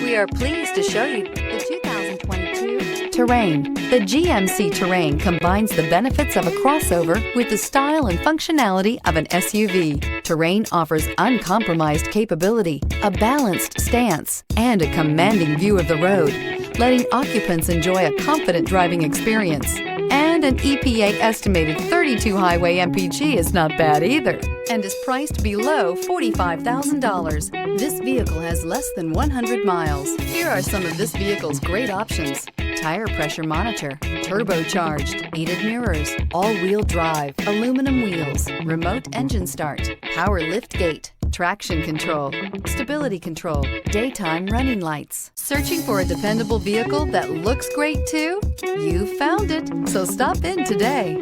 We are pleased to show you the 2022 Terrain. The GMC Terrain combines the benefits of a crossover with the style and functionality of an SUV. Terrain offers uncompromised capability, a balanced stance, and a commanding view of the road, letting occupants enjoy a confident driving experience. And an EPA estimated 32 highway MPG is not bad either, and is priced below $45,000. This vehicle has less than 100 miles. Here are some of this vehicle's great options: tire pressure monitor, turbocharged, heated mirrors, all-wheel drive, aluminum wheels, remote engine start, power lift gate, traction control, stability control, daytime running lights. Searching for a dependable vehicle that looks great too? You found it, so stop in today.